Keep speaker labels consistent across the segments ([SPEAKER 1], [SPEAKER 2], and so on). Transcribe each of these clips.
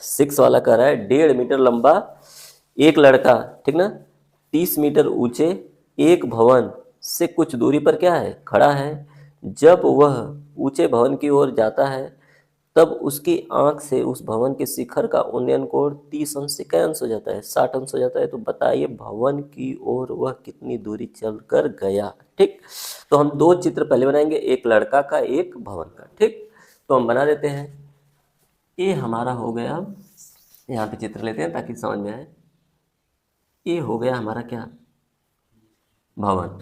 [SPEAKER 1] 6 वाला कह रहा है 1.5 मीटर लंबा एक लड़का, ठीक ना, 30 मीटर ऊंचे एक भवन से कुछ दूरी पर क्या है, खड़ा है। जब वह ऊंचे भवन की ओर जाता है तब उसकी आंख से उस भवन के शिखर का उन्नयन कोण 30 अंश से क्या अंश हो जाता है, 60 अंश हो जाता है। तो बताइए भवन की ओर वह कितनी दूरी चलकर गया। ठीक, तो हम 2 चित्र पहले बनाएंगे, एक लड़का का एक भवन का। ठीक, तो हम बना देते हैं। ये हमारा हो गया, यहाँ पे चित्र लेते हैं ताकि समझ में आए। ये हो गया हमारा क्या, भवन,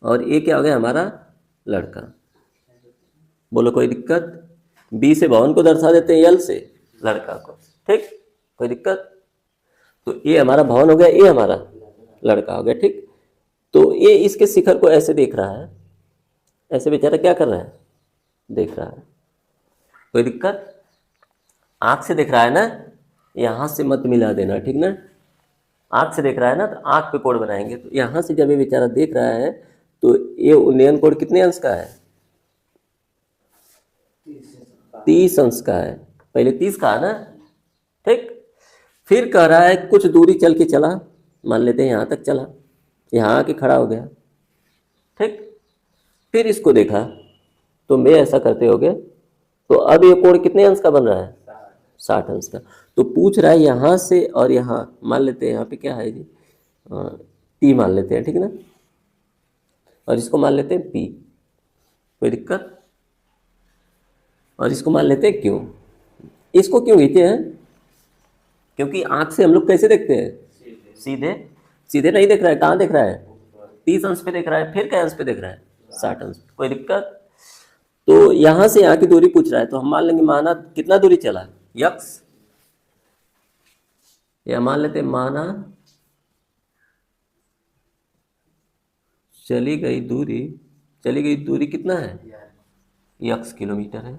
[SPEAKER 1] और ये क्या हो गया हमारा लड़का। बोलो कोई दिक्कत? बी से भवन को दर्शा देते हैं, यल से लड़का को। ठीक, कोई दिक्कत? तो ये हमारा भवन हो गया, ये हमारा लड़का हो गया। ठीक, तो ये इसके शिखर को ऐसे देख रहा है, ऐसे बेचारा क्या कर रहा है, देख रहा है। कोई दिक्कत? आंख से देख रहा है ना, यहां से मत मिला देना, ठीक ना। आंख से देख रहा है ना, तो आंख पे कोण बनाएंगे। तो यहां से जब ये बेचारा देख रहा है तो ये उन्नयन कोण कितने अंश का है, 30 अंश का है। पहले 30 का है ना। ठीक, फिर कह रहा है कुछ दूरी चल के चला, मान लेते हैं यहां तक चला, यहां आके खड़ा हो गया। ठीक, फिर इसको देखा, तो मैं ऐसा करते हो गए, तो अब ये कोण कितने अंश का बन रहा है, 60 अंश का। तो पूछ रहा है यहाँ से और यहाँ, मान लेते हैं यहाँ पे क्या है जी, टी मान लेते हैं, ठीक है ना, और इसको मान लेते हैं पी, कोई दिक्कत, और इसको मान लेते हैं क्यों। इसको क्यों खींचे हैं, क्योंकि आंख से हम लोग कैसे देखते हैं, सीधे सीधे नहीं देख रहा है, कहाँ देख रहा है, 30 अंश पे देख रहा है, फिर क्या अंश पे देख रहा है, 60 अंश पे। कोई दिक्कत? तो यहां से यहाँ की दूरी पूछ रहा है, तो हम मान लेंगे माना कितना दूरी चला, यक्स, या मान लेते माना चली गई दूरी कितना है, यक्स किलोमीटर है।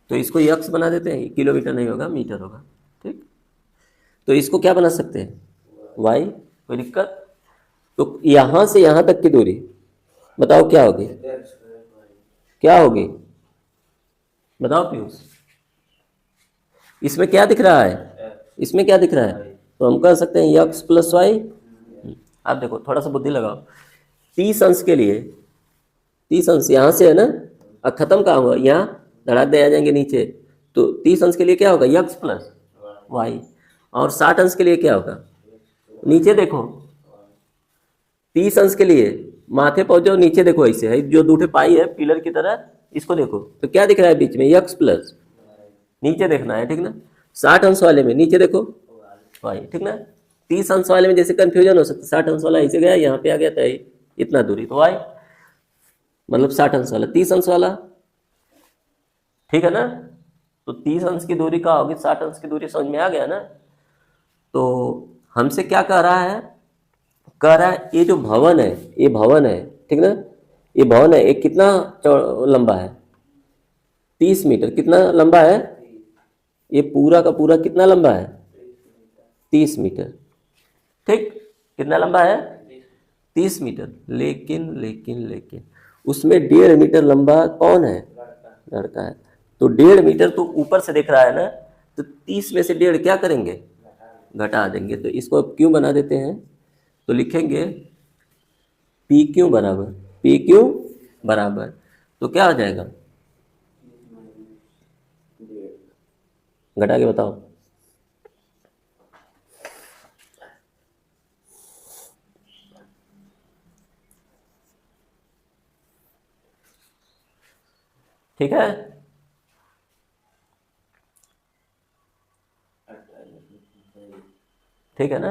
[SPEAKER 1] तो इसको यक्स बना देते हैं, किलोमीटर नहीं होगा, मीटर होगा। ठीक, तो इसको क्या बना सकते हैं, वाई। कोई दिक्कत? तो यहां से यहां तक की दूरी बताओ क्या होगी, क्या होगी, बताओ पीयूष। इसमें क्या दिख रहा है, इसमें क्या दिख रहा है, तो हम कह सकते हैं यक्स प्लस वाई। आप देखो थोड़ा सा बुद्धि लगाओ, 30 अंश के लिए, 30 अंश यहाँ से है ना, अब खत्म कहाँ हुआ, यहाँ धड़ाक दे आ जाएंगे नीचे। तो 30 अंश के लिए क्या होगा, यक्स प्लस वाई। और 60 अंश के लिए क्या होगा, नीचे देखो, 30 अंश के लिए माथे पहुंचो, नीचे देखो, ऐसे है जो दूठे पाई है पिलर की तरह, इसको देखो तो क्या दिख रहा है बीच में, यक्स प्लस, नीचे देखना है, ठीक ना। 60 अंश वाले में नीचे देखो वाई, ठीक ना। 30 अंश वाले में जैसे कंफ्यूजन हो सकता है, 60 अंश वाला ऐसे गया, यहाँ पे आ गया था इतना दूरी, तो वाई मतलब 60 अंश वाला, 30 अंश वाला, ठीक है ना। तो 30 अंश की दूरी का होगी, 60 अंश की दूरी, समझ में आ गया ना। तो हमसे क्या कह रहा है, कह रहा है ये जो भवन है, ये भवन है, ठीक ना, ये भवन है, ये कितना लंबा है, 30 मीटर। कितना लंबा है, ये पूरा का पूरा कितना लंबा है, 30 मीटर। ठीक, कितना लंबा है, 30 मीटर। लेकिन लेकिन लेकिन उसमें 1.5 मीटर लंबा कौन है, लड़का है। तो 1.5 मीटर तो ऊपर से दिख रहा है ना, तो 30 में से 1.5 क्या करेंगे, घटा देंगे। तो इसको अब क्यों बना देते हैं, तो लिखेंगे पी क्यू बराबर, तो क्या हो जाएगा, घटा के बताओ, ठीक है। ठीक है ना।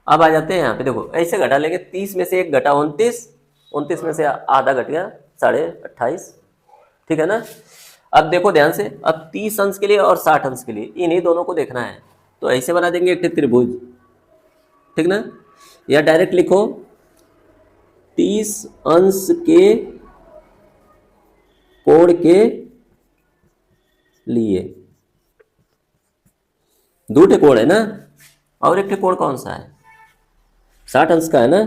[SPEAKER 1] अब आ जाते हैं यहाँ पे, देखो ऐसे घटा लेंगे, 30 में से 1 घटा 29, 29 में से आधा घट गया 28.5, ठीक है ना। अब देखो ध्यान से, अब 30 अंश के लिए और 60 अंश के लिए इन्हीं दोनों को देखना है, तो ऐसे बना देंगे एक त्रिभुज, ठीक ना। या डायरेक्ट लिखो 30 अंश के कोण के लिए, दो ठे कोण है ना, और एक ठे कोण कौन सा है, 60 अंश का है ना,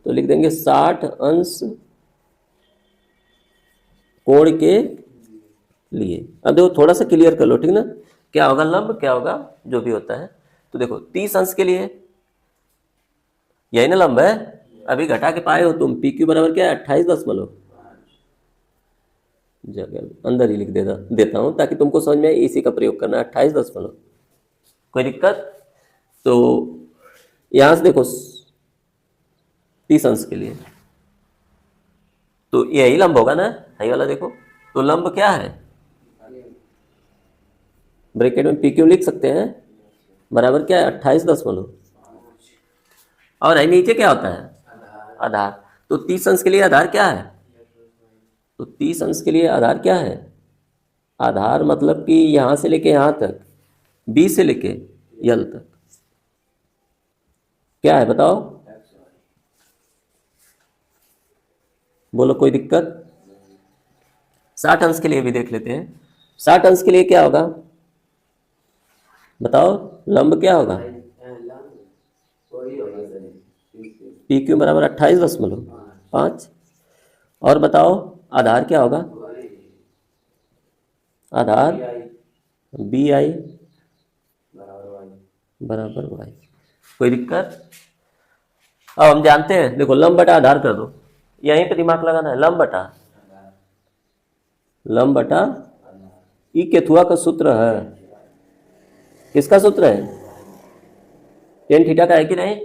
[SPEAKER 1] तो लिख देंगे 60 अंश कोण के लिए। अब देखो थोड़ा सा क्लियर कर लो, ठीक ना, क्या होगा, लंब क्या होगा, जो भी होता है। तो देखो 30 अंश के लिए यही ना लंब है, अभी घटा के पाए हो तुम। पी क्यू बराबर क्या है, 28 जगह अंदर ही लिख देता हूं ताकि तुमको समझ में आए, इसी का प्रयोग करना है, 28 कोई दिक्कत। तो यहां से देखो 30 अंश के लिए तो यही लंब होगा ना, यही वाला देखो। तो लंब क्या है, ब्रैकेट में पी क्यू लिख सकते हैं, बराबर क्या है 28 और नीचे क्या होता है, आधार। तो 30 अंश के लिए आधार क्या है, तो 30 अंश के लिए आधार क्या है, आधार मतलब कि यहां से लेके यहां तक, बी से लेके यल तक क्या है बताओ, बोलो कोई दिक्कत। 60 अंश के लिए भी देख लेते हैं। 60 अंश के लिए क्या होगा बताओ, लंब क्या होगा, पी क्यू बराबर 28.5। और बताओ आधार क्या होगा, आधार बी आई बराबर वाई। कोई दिक्कत। अब हम जानते हैं, देखो लंब बटा आधार कर दो, यहीं पे दिमाग लगाना है। लंब बटा ई केथुआ का सूत्र है, किसका सूत्र है, टेन थीटा का है कि नहीं।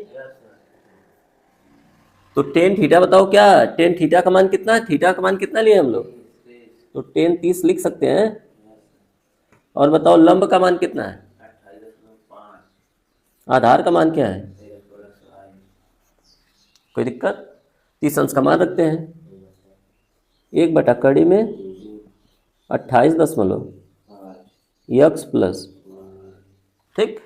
[SPEAKER 1] तो टेन थीटा बताओ क्या, टेन थीटा का मान कितना है, थीटा का मान कितना लिए हम लोग, तो टेन 30 लिख सकते हैं। और बताओ लंब का मान कितना है, आधार का मान क्या है, कोई दिक्कत। 30 अंश का मान रखते हैं, 1 बटा कड़ी में 28 प्लस, ठीक।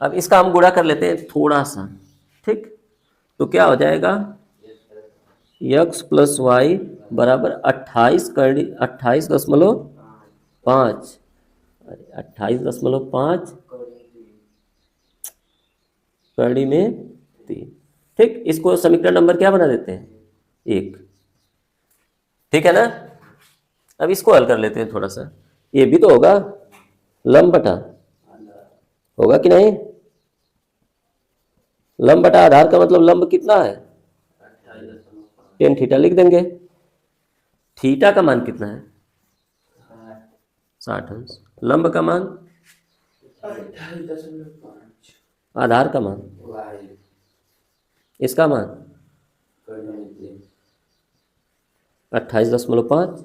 [SPEAKER 1] अब इसका हम गुणा कर लेते हैं थोड़ा सा, ठीक। तो क्या हो जाएगा, x प्लस वाई बराबर 28.5, 28.5 कड़ी में 3, ठीक। इसको समीकरण नंबर क्या बना देते हैं, 1, ठीक है ना। अब इसको हल कर लेते हैं थोड़ा सा, ये भी तो होगा लंब बटा, होगा कि नहीं, लंब बटा आधार का मतलब लंब कितना है, टेन थीटा लिख देंगे। थीटा का मान कितना है, 60 अंश। लंब का मान, आधार का मान, इसका मान 28.5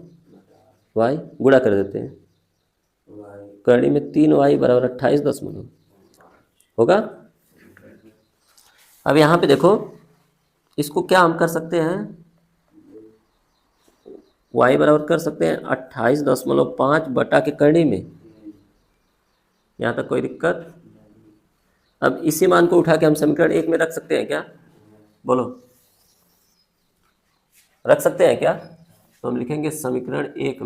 [SPEAKER 1] वाई, गुणा कर देते हैं, कड़ी में 3 वाई बराबर 28 होगा। अब यहाँ पे देखो, इसको क्या हम कर सकते हैं, वाई बराबर कर सकते हैं 28.5 बटा के कड़ी में, यहाँ तक कोई दिक्कत। अब इसी मान को उठा के हम समीकरण 1 में रख सकते हैं क्या, बोलो रख सकते हैं क्या। तो हम लिखेंगे समीकरण 1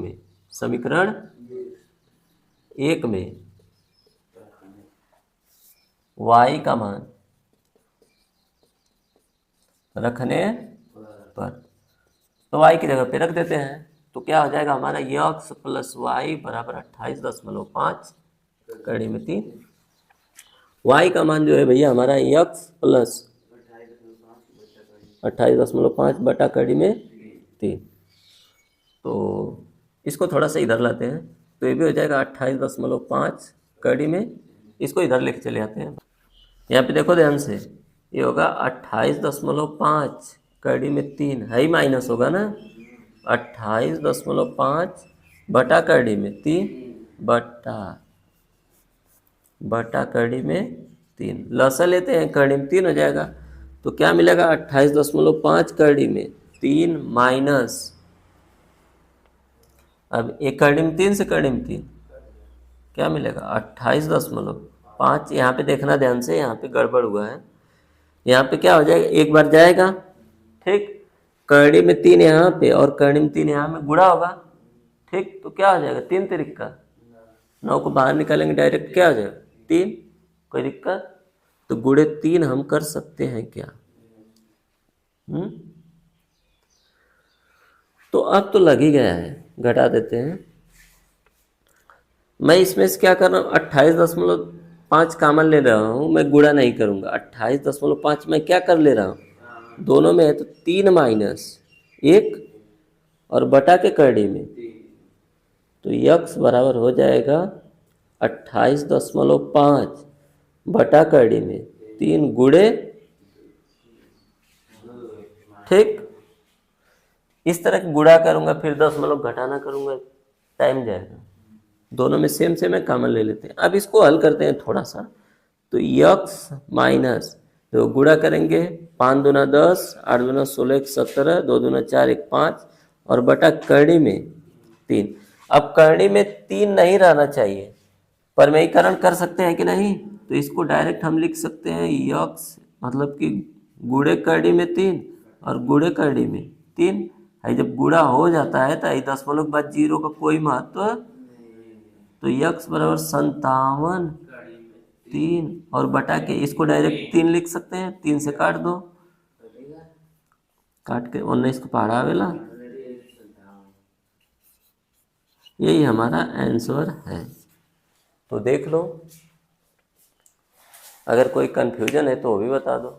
[SPEAKER 1] में y का मान रखने पर, तो y की जगह पे रख देते हैं। तो क्या हो जाएगा हमारा, x प्लस वाई बराबर 28.5 कड़ी में 3। y का मान जो है भैया हमारा x प्लस 28.5 बटा कड़ी में 3। तो इसको थोड़ा सा इधर लाते हैं, तो ये भी हो जाएगा 28.5 कड़ी में, इसको इधर लेके चले आते हैं। यहाँ पे देखो ध्यान से, ये होगा 28.5 कड़ी में 3 है ही माइनस होगा ना, 28.5 बटा कड़ी में 3 बटा कड़ी में 3, लसा लेते हैं, कड़ी में 3 हो जाएगा। तो क्या मिलेगा, 28.5 कड़ी में 3 माइनस, अब एक कड़ी में 3 से कड़ी में 3 क्या मिलेगा, 28.5। यहाँ पे देखना ध्यान से, यहाँ पे गड़बड़ हुआ है, यहाँ पे क्या हो जाएगा, एक बार जाएगा, ठीक, कड़ी में 3 यहाँ पे और कड़ी में 3 यहाँ में गुणा होगा, ठीक। तो क्या हो जाएगा, 3 तिरिक का 9 को बाहर निकालेंगे डायरेक्ट, क्या हो जाएगा 3, कोई दिक्कत। तो गुणे 3 हम कर सकते हैं क्या, तो अब तो लग ही गया है, घटा देते हैं। मैं इसमें से क्या कर रहा हूँ, 28.5 कॉमन ले रहा हूँ, मैं गुणा नहीं करूँगा। 28.5 मैं क्या कर ले रहा हूँ, दोनों में है तो 3 माइनस 1 और बटा के करड़ी में, तो यक्स बराबर हो जाएगा 28.5 बटा करड़ी में 3 गुणे, ठीक। इस तरह के गुणा करूँगा फिर दशमलव घटाना करूँगा, टाइम जाएगा। दोनों में सेम सेम है, कॉमन ले लेते हैं। अब इसको हल करते हैं थोड़ा सा, तो यक्स माइनस, तो गुणा करेंगे 5 दूना 10, 8 दूना 16, 1 17, 2 दूना 4, 1 5 और बटा करणी में 3। अब करणी में 3 नहीं रहना चाहिए, परमेयीकरण कर सकते हैं कि नहीं, तो इसको डायरेक्ट हम लिख सकते हैं यक्स मतलब कि गुणे करणी में 3 और गुणे करणी में 3 है। जब गुणा हो जाता है तो दशमलव के बाद 0 का कोई महत्व, तो यक्स बराबर 57 3 और बटा के इसको डायरेक्ट 3 लिख सकते हैं, 3 से काट दो, काट के 19 को पहाड़ा आवेला। यही हमारा आंसर है। तो देख लो, अगर कोई कन्फ्यूजन है तो वो भी बता दो।